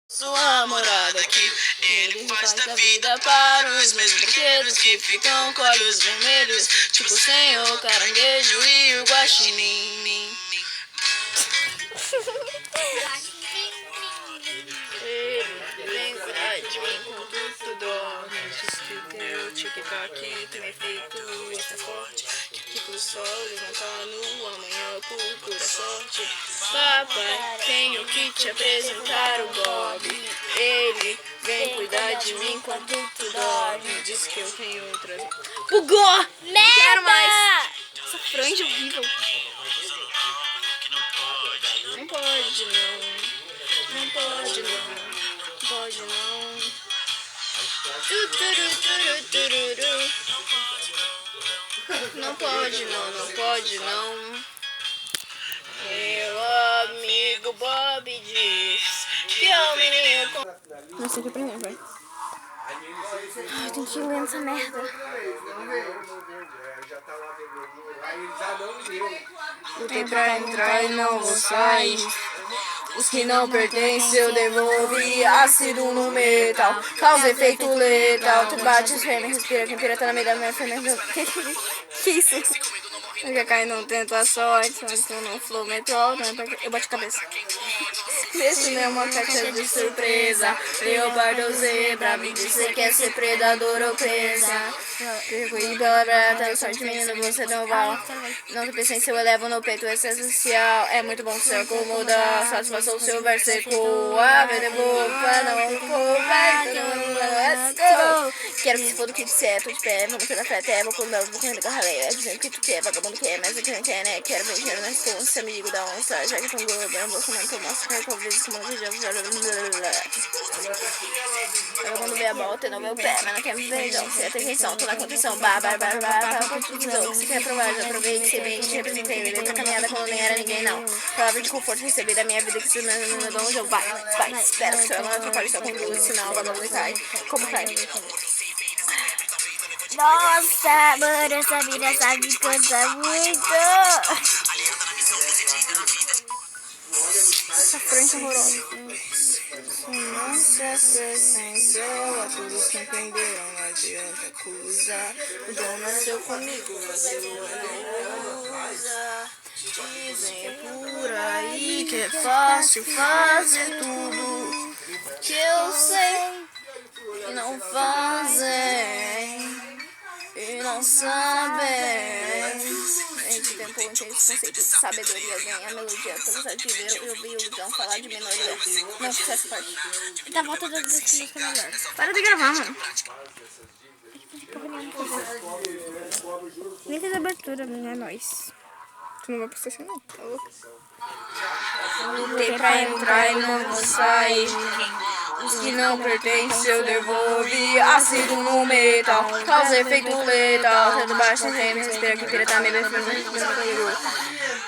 Sua morada aqui, ele faz da vida para os meus brinquedos que ficam com olhos vermelhos, tipo o senhor caranguejo e o guaxinim. Ele vem cuidar de mim quando tu dorme, diz que o teu tic-tac tem efeito extra forte, que pro sol levantar no amanhã por pura sorte. Papai, tenho que te apresentar o Bob. Ele vem cuidar de mim enquanto tu dorme. Diz que eu tenho outras. Bugou! Merda! Não quero mais! Essa franja horrível. Não pode não. Não pode não. Pode não. Tururu. Não pode não. Não pode não. Meu amigo Bob diz que é o menino com... Não sei o que aprender, vai. Ai, tem que ler essa merda. Lutei pra entrar e não vou sair. Os que não pertencem eu devolvi. Ácido no metal, causa efeito letal. Tu bate os fêmeas, respira, quem pira tá na meio da minha fêmea. Que isso? Eu já caí, não tento a sorte, só que eu não flow metrô, eu bati a cabeça. Destino é uma caixa de surpresa. Leopardo ou zebra, me disse que é ser predador ou presa. Percorri pela brata, sorte menino, você não vai. Não te pensei se eu elevo no peito, esse é essencial. É muito bom se acomodar, satisfação seu versículo. Ave de boca, não poupa, let's go. Quero que se for do que disser, tô de pé, vamos ter na fé até, vou comer, vou correndo com a raleia. Dizendo o que tu quer, vagabundo quer, mas o que não quer, né? Quero ver dinheiro nas costas, amigo da onça, já que tão gordo, eu vou comendo, tô mostra que eu vejo como eu já vagabundo vê a volta e não vê o pé, mas não quer me ver, não. Você tem atenção, tô na condição, confusão. Se quer provar, já provei que semente, representei, levei pra caminhada quando nem era ninguém, não. Palavra de conforto recebi da minha vida que se não dá onde eu vai. Espera que o senhor não atrapalhe sua conduta, senão o vagabundo cai. Como cai? Nossa, mano, essa mina sabe cantar muito. Essa frente é horrorosa. Nossa, sem seu, a todos que entenderam, não adianta acusar. O dom nasceu comigo, você não usa. Dizem por aí que é fácil fazer tudo que eu sei e não fazem e não sabem. Nesse tempo onde esse conceito de sabedoria ganha a melodia, apesar de ver eu ouvi o John falar de minoria. Não, sucesso parte. Tá volta da música melhor. Para de gravar, mano. Nem fez abertura, não é nóis. Tu não vai prestar atenção, não, tá louco? Lutei pra entrar e não vou sair. Os que não pertencem eu devolvi. Ácido no metal, causa efeito letal. Sendo baixo sem gêmeos, respira que pira tá meio bem firme.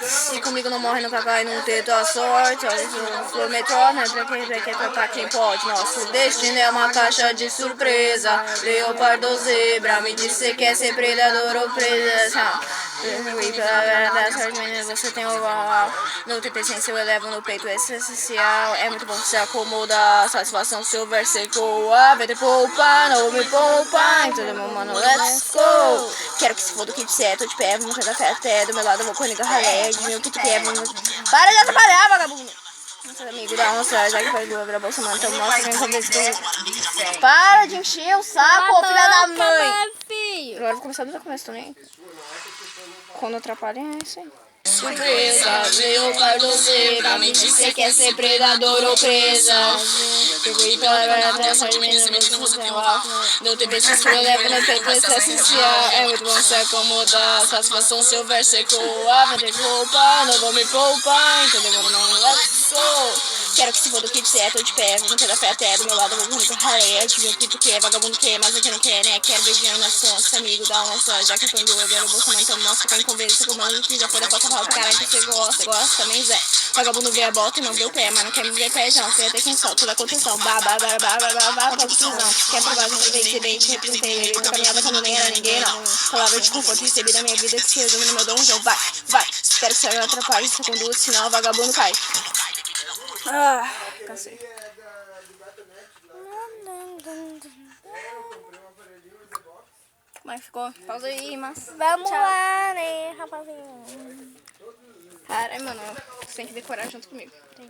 Se comigo não morre, nunca cai, não ter tua sorte. Olha isso, flor metrô, né? Pra tratar quem pode. Nosso destino é uma caixa de surpresa. Leopardo ou zebra, me disse que é ser predador ou presa. Você tem oval. No TPC eu elevo no peito, esse é essencial. É muito bom se acomodar. Satisfação, seu versículo. Vai te poupar, não me poupa. Então, meu mano, let's go. Quero que se for do que disser, tô de pé, vamos ter café até. Do meu lado eu vou correr com a ralé. Diz-me o que tu quer, vamos. Para de atrapalhar, vagabundo. Nosso amigo da onça, já que faz boa virar bolsa, mano. Então, mostra quem convence tu. Para de encher o saco, filha da mãe. Agora eu vou começar do começo também. Quando atrapalha é isso aí. Surpresa, leopardo ou zebra, me disse que é ser predador ou presa. Peguei pela barata, só de menina, mesmo no canal. Não tem pessoas que eu levo no peito, esse é essencial. É muito bom se acomodar, satisfação seu versículo. Vai ter roupa, não vou me poupar, então demora não, let's go. Quero que se for do que disser, tô de pé, vou ter a fé até. Do meu lado eu vou muito ralé, te ver o que tu quer, vagabundo quer, mas o que não quer, né? Quero ver dinheiro nas contas, amigo da onça, já que eu tô indo beber o bolso, então mostra quem convence com o mano que já foi da costa pra caralho, que você gosta também, Zé. Vagabundo vê a bota e não vê o pé, mas não quer me ver pé, não. Você vai ter quem solta toda a contenção. Confusão. Quer provar que eu veio bem, te representei. Ele na caminhada quando nem era ninguém, não. Palavra de conforto recebi da minha vida que se resume no meu donjão. Vai. Espero que você não atrapalhe essa conduta, senão o vagabundo cai. Cansei. Mas ficou. Pausa aí, mas. Vamos Tchau. lá, né, rapazinho? Cara, mano, você tem que decorar junto comigo. Tem.